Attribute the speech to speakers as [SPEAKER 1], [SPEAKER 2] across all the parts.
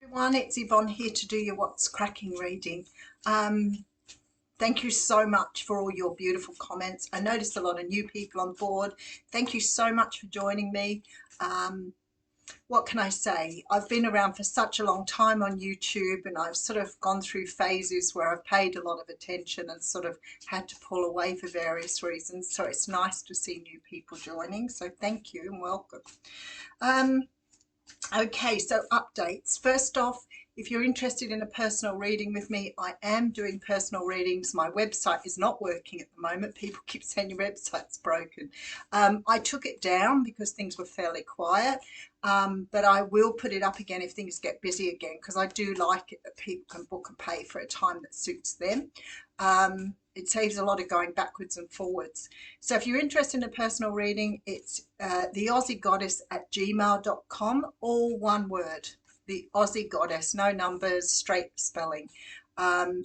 [SPEAKER 1] Everyone, it's Yvonne here to do your What's Cracking reading. Um, Thank you so much for all your beautiful comments. I noticed a lot of new people on board. Thank you so much for joining me. Um, what can I say? I've been around for such a long time on YouTube, and I've sort of gone through phases where I've paid a lot of attention and sort of had to pull away for various reasons. So it's nice to see new people joining. So thank you and welcome. Um, Okay, so updates. First off, if you're interested in a personal reading with me, I am doing personal readings. My website is not working at the moment. People keep saying your website's broken. I took it down because things were fairly quiet, but I will put it up again if things get busy again, because I do like it that people can book and pay for a time that suits them. It saves a lot of going backwards and forwards. So if you're interested in a personal reading, it's the Aussie Goddess at gmail.com, all one word. The Aussie Goddess, no numbers, straight spelling.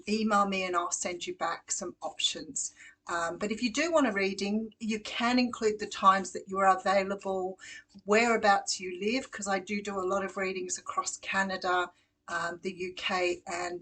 [SPEAKER 1] Email me and I'll send you back some options. But if you do want a reading, you can include the times that you are available, whereabouts you live, because I do a lot of readings across Canada, the UK and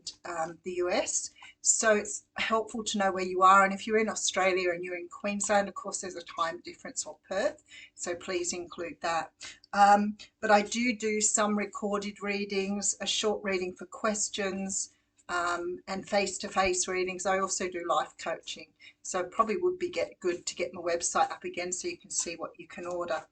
[SPEAKER 1] the US. So it's helpful to know where you are. And if you're in Australia and you're in Queensland, of course, there's a time difference, or Perth. So please include that. But I do some recorded readings, a short reading for questions, and face-to-face readings. I also do life coaching. So it probably would be good to get my website up again so you can see what you can order.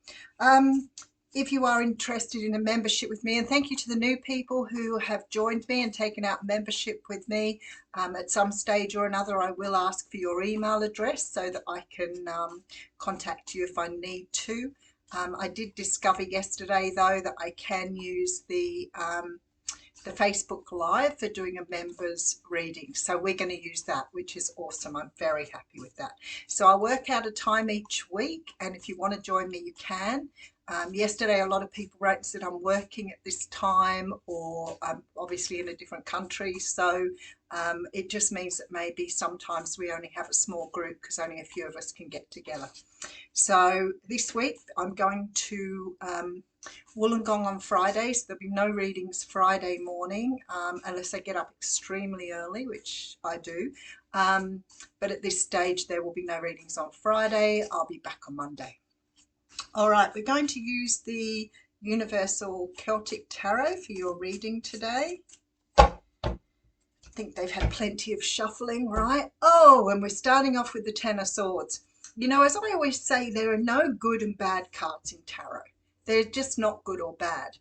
[SPEAKER 1] If you are interested in a membership with me, and thank you to the new people who have joined me and taken out membership with me, at some stage or another I will ask for your email address so that I can contact you if I need to. I did discover yesterday though that I can use the Facebook Live for doing a members reading. So we're going to use that, which is awesome. I'm very happy with that. So I'll work out a time each week, and if you want to join me, you can. Yesterday, a lot of people wrote and said I'm working at this time, or I'm obviously in a different country. So it just means that maybe sometimes we only have a small group because only a few of us can get together. So this week I'm going to Wollongong on Friday, so there'll be no readings Friday morning unless I get up extremely early, which I do. But at this stage, there will be no readings on Friday. I'll be back on Monday. All right, we're going to use the Universal Celtic Tarot for your reading today. I think they've had plenty of shuffling, right? Oh, and we're starting off with the Ten of Swords. You know, as I always say, there are no good and bad cards in tarot. They're just not good or bad.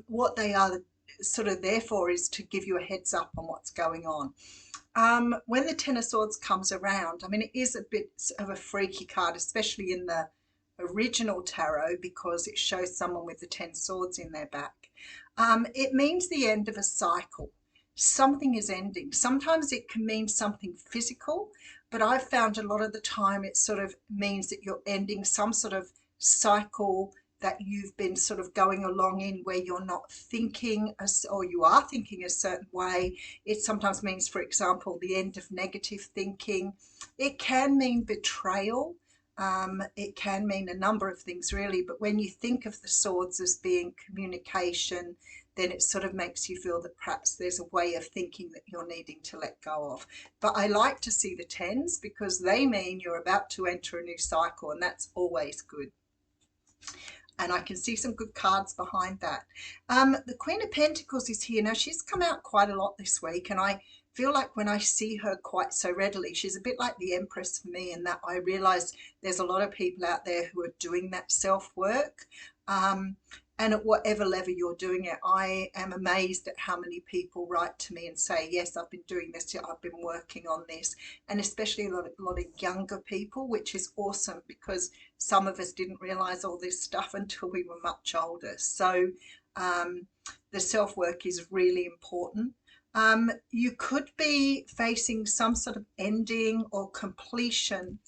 [SPEAKER 1] What they are sort of there for is to give you a heads up on what's going on. When the Ten of Swords comes around, I mean, it is a bit of a freaky card, especially in the original tarot, because it shows someone with the 10 swords in their back. It means the end of a cycle. Something is ending. Sometimes it can mean something physical, but I've found a lot of the time it sort of means that you're ending some sort of cycle that you've been sort of going along in, where you're not thinking or you are thinking a certain way. It sometimes means, for example, the end of negative thinking. It can mean betrayal. It can mean a number of things really, but when you think of the swords as being communication, then it sort of makes you feel that perhaps there's a way of thinking that you're needing to let go of. But I like to see the tens because they mean you're about to enter a new cycle, and that's always good. And I can see some good cards behind that. The Queen of Pentacles is here. Now, she's come out quite a lot this week, and I feel like when I see her quite so readily, she's a bit like the Empress for me, in that I realise there's a lot of people out there who are doing that self-work. And at whatever level you're doing it, I am amazed at how many people write to me and say, yes, I've been doing this, I've been working on this. And especially a lot of younger people, which is awesome, because some of us didn't realise all this stuff until we were much older. So the self-work is really important. You could be facing some sort of ending or completion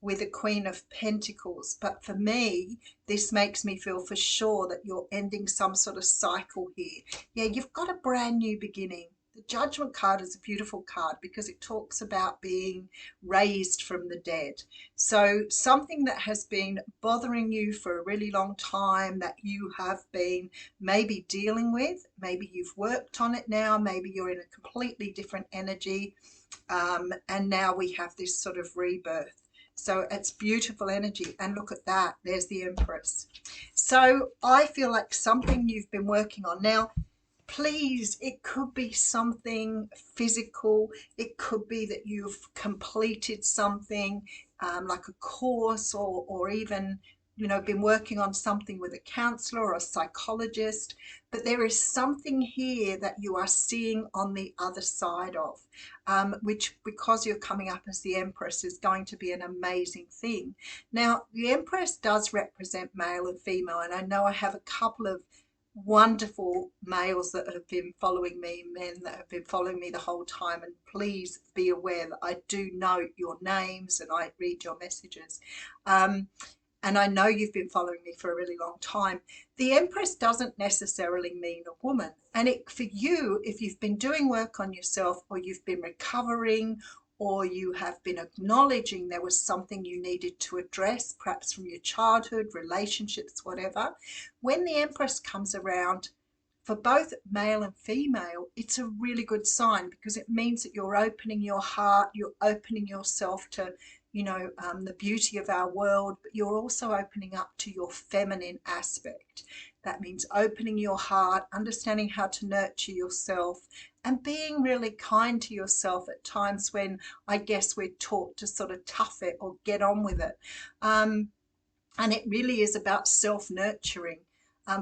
[SPEAKER 1] with a Queen of Pentacles, but for me, this makes me feel for sure that you're ending some sort of cycle here. Yeah, you've got a brand new beginning. The Judgment card is a beautiful card because it talks about being raised from the dead. So something that has been bothering you for a really long time that you have been maybe dealing with, maybe you've worked on it now, maybe you're in a completely different energy, and now we have this sort of rebirth. So it's beautiful energy. And look at that, there's the Empress. So I feel like something you've been working on. Now, please, it could be something physical. It could be that you've completed something like a course, or even, you know, been working on something with a counselor or a psychologist. But there is something here that you are seeing on the other side of, which, because you're coming up as the Empress, is going to be an amazing thing. Now, the Empress does represent male and female, and I know I have a couple of wonderful males that have been following me, men that have been following me the whole time, and please be aware that I do note your names and I read your messages, and I know you've been following me for a really long time. The Empress doesn't necessarily mean a woman, and for you, if you've been doing work on yourself, or you've been recovering, or you have been acknowledging there was something you needed to address, perhaps from your childhood, relationships, whatever, when the Empress comes around, for both male and female, it's a really good sign, because it means that you're opening your heart, you're opening yourself to, you know, the beauty of our world, but you're also opening up to your feminine aspect. That means opening your heart, understanding how to nurture yourself, and being really kind to yourself at times when I guess we're taught to sort of tough it or get on with it. And it really is about self-nurturing.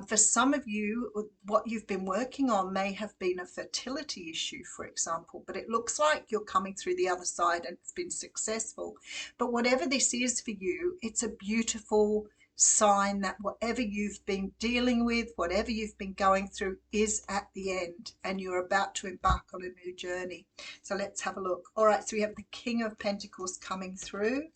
[SPEAKER 1] For some of you, what you've been working on may have been a fertility issue, for example, but it looks like you're coming through the other side and it's been successful. But whatever this is for you, it's a beautiful sign that whatever you've been dealing with, whatever you've been going through, is at the end, and you're about to embark on a new journey. So let's have a look. All right, so we have the King of Pentacles coming through.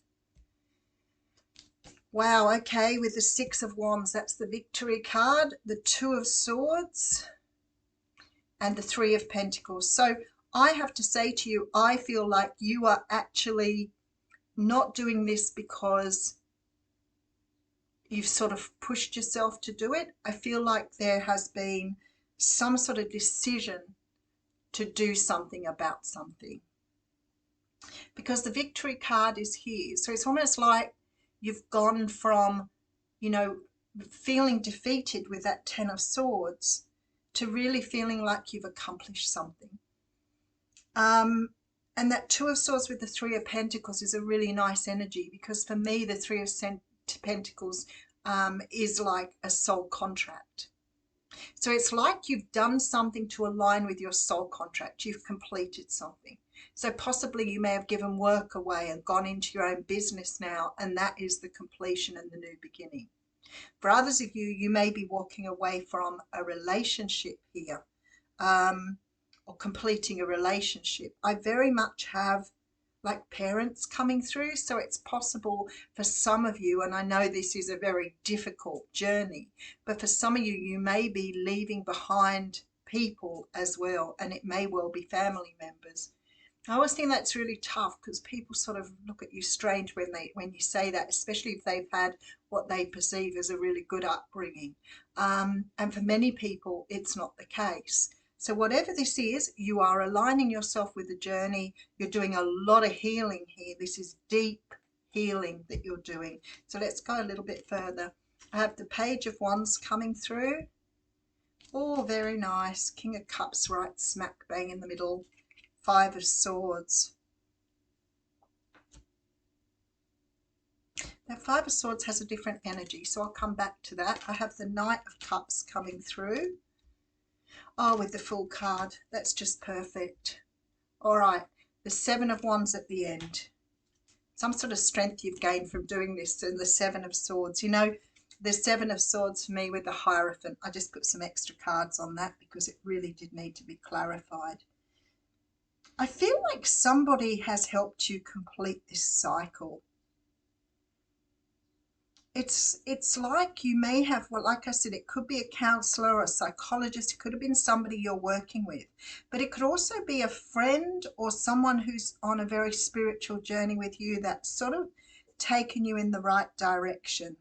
[SPEAKER 1] Wow, okay, with the Six of Wands, that's the Victory card, the Two of Swords, and the Three of Pentacles. So I have to say to you, I feel like you are actually not doing this because you've sort of pushed yourself to do it. I feel like there has been some sort of decision to do something about something, because the Victory card is here. So it's almost like you've gone from, you know, feeling defeated with that Ten of Swords to really feeling like you've accomplished something. And that Two of Swords with the Three of Pentacles is a really nice energy, because for me, the Three of Pentacles is like a soul contract. So it's like you've done something to align with your soul contract. You've completed something. So possibly you may have given work away and gone into your own business now, and that is the completion and the new beginning. For others of you, you may be walking away from a relationship here, or completing a relationship. I very much have like parents coming through. So it's possible for some of you, and I know this is a very difficult journey, but for some of you, you may be leaving behind people as well, and it may well be family members. I always think that's really tough, because people sort of look at you strange when you say that, especially if they've had what they perceive as a really good upbringing. And for many people, it's not the case. So whatever this is, you are aligning yourself with the journey. You're doing a lot of healing here. This is deep healing that you're doing. So let's go a little bit further. I have the Page of Wands coming through. Oh, very nice. King of Cups right smack bang in the middle. Five of Swords. That Five of Swords has a different energy, so I'll come back to that. I have the Knight of Cups coming through. Oh, with the Fool card. That's just perfect. All right, the Seven of Wands at the end. Some sort of strength you've gained from doing this. And the Seven of Swords. You know, the Seven of Swords for me with the Hierophant, I just put some extra cards on that because it really did need to be clarified. I feel like somebody has helped you complete this cycle. it's like you may have, well, like I said, it could be a counselor or a psychologist, it could have been somebody you're working with, but it could also be a friend or someone who's on a very spiritual journey with you that's sort of taken you in the right direction.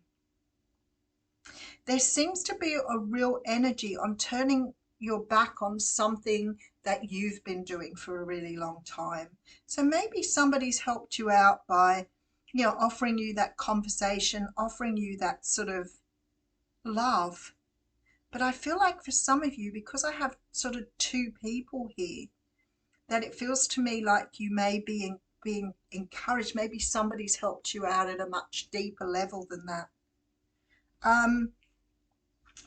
[SPEAKER 1] There seems to be a real energy on turning your back on something that you've been doing for a really long time. So maybe somebody's helped you out by, offering you that conversation, offering you that sort of love. But I feel like for some of you, because I have sort of two people here, that it feels to me like you may be being encouraged. Maybe somebody's helped you out at a much deeper level than that.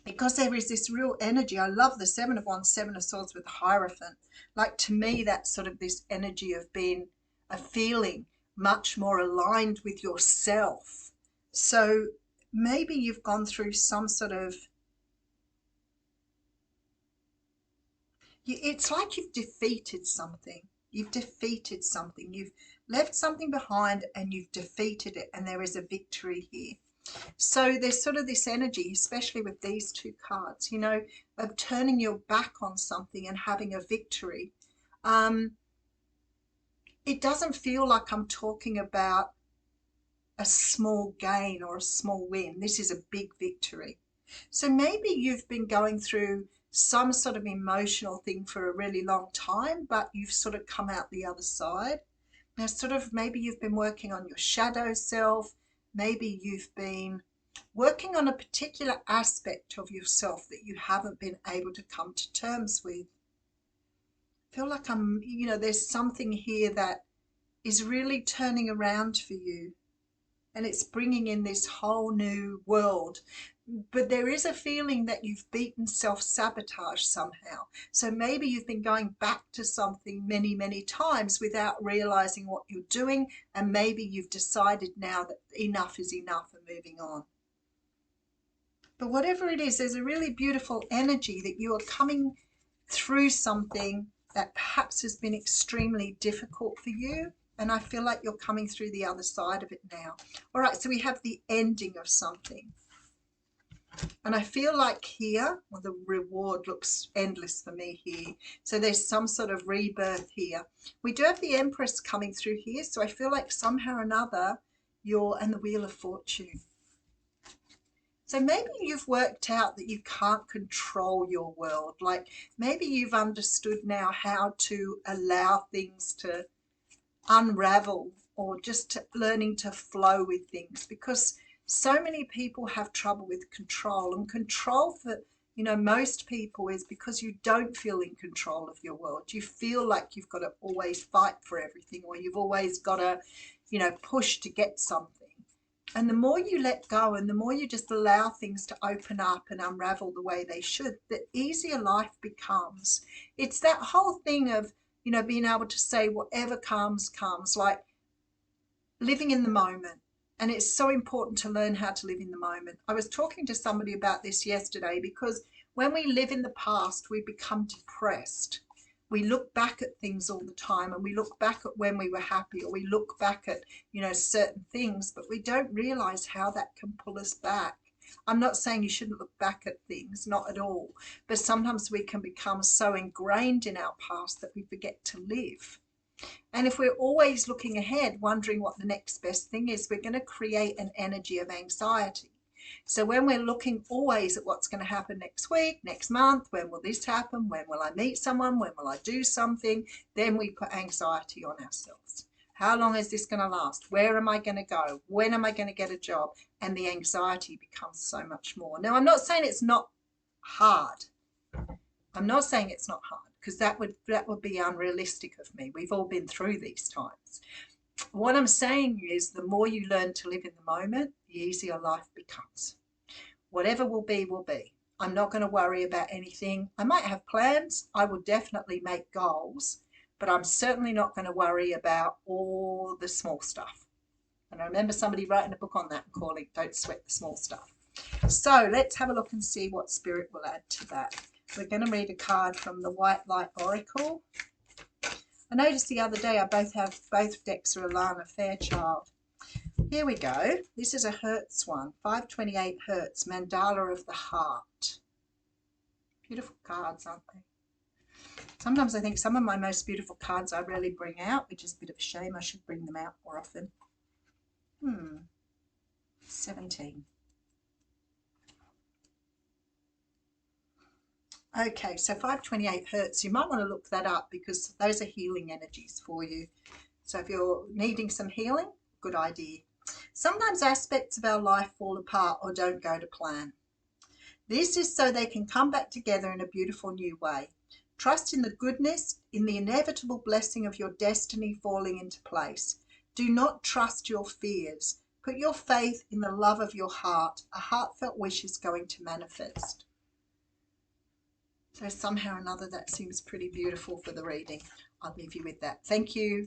[SPEAKER 1] Because there is this real energy. I love the Seven of Wands, Seven of Swords with the Hierophant. Like, to me, that's sort of this energy of being a feeling much more aligned with yourself. So maybe you've gone through some sort of, it's like you've defeated something. You've defeated something. You've left something behind and you've defeated it, and there is a victory here. So there's sort of this energy, especially with these two cards, of turning your back on something and having a victory. It doesn't feel like I'm talking about a small gain or a small win. This is a big victory. So maybe you've been going through some sort of emotional thing for a really long time, but you've sort of come out the other side. Now, sort of maybe you've been working on your shadow self. Maybe you've been working on a particular aspect of yourself that you haven't been able to come to terms with. I feel like there's something here that is really turning around for you, and it's bringing in this whole new world. But there is a feeling that you've beaten self-sabotage somehow. So maybe you've been going back to something many, many times without realizing what you're doing, and maybe you've decided now that enough is enough and moving on. But whatever it is, there's a really beautiful energy that you are coming through something that perhaps has been extremely difficult for you, and I feel like you're coming through the other side of it now. All right, so we have the ending of something. And I feel like here, well, the reward looks endless for me here. So there's some sort of rebirth here. We do have the Empress coming through here. So I feel like somehow or another and the Wheel of Fortune. So maybe you've worked out that you can't control your world. Like, maybe you've understood now how to allow things to unravel, or just learning to flow with things, because so many people have trouble with control, and control for most people is because you don't feel in control of your world. You feel like you've got to always fight for everything, or you've always got to push to get something. And the more you let go and the more you just allow things to open up and unravel the way they should, the easier life becomes. It's that whole thing of being able to say whatever comes, like living in the moment. And it's so important to learn how to live in the moment. I was talking to somebody about this yesterday, because when we live in the past, we become depressed. We look back at things all the time, and we look back at when we were happy, or we look back at, certain things, but we don't realize how that can pull us back. I'm not saying you shouldn't look back at things, not at all. But sometimes we can become so ingrained in our past that we forget to live. And if we're always looking ahead, wondering what the next best thing is, we're going to create an energy of anxiety. So when we're looking always at what's going to happen next week, next month, when will this happen, when will I meet someone, when will I do something, then we put anxiety on ourselves. How long is this going to last? Where am I going to go? When am I going to get a job? And the anxiety becomes so much more. Now, I'm not saying it's not hard. I'm not saying it's not hard, because that would be unrealistic of me. We've all been through these times. What I'm saying is, the more you learn to live in the moment, the easier life becomes. Whatever will be, will be. I'm not going to worry about anything. I might have plans. I will definitely make goals, but I'm certainly not going to worry about all the small stuff. And I remember somebody writing a book on that and calling it Don't Sweat the Small Stuff. So let's have a look and see what Spirit will add to that. We're going to read a card from the White Light Oracle. I noticed the other day both decks are Alana Fairchild. Here we go. This is a Hertz one. 528 Hertz, Mandala of the Heart. Beautiful cards, aren't they? Sometimes I think some of my most beautiful cards I rarely bring out, which is a bit of a shame. I should bring them out more often. 17. Okay, so 528 Hertz, you might want to look that up because those are healing energies for you. So if you're needing some healing, good idea. Sometimes aspects of our life fall apart or don't go to plan. This is so they can come back together in a beautiful new way. Trust in the goodness, in the inevitable blessing of your destiny falling into place. Do not trust your fears. Put your faith in the love of your heart. A heartfelt wish is going to manifest. So somehow or another that seems pretty beautiful for the reading. I'll leave you with that. Thank you.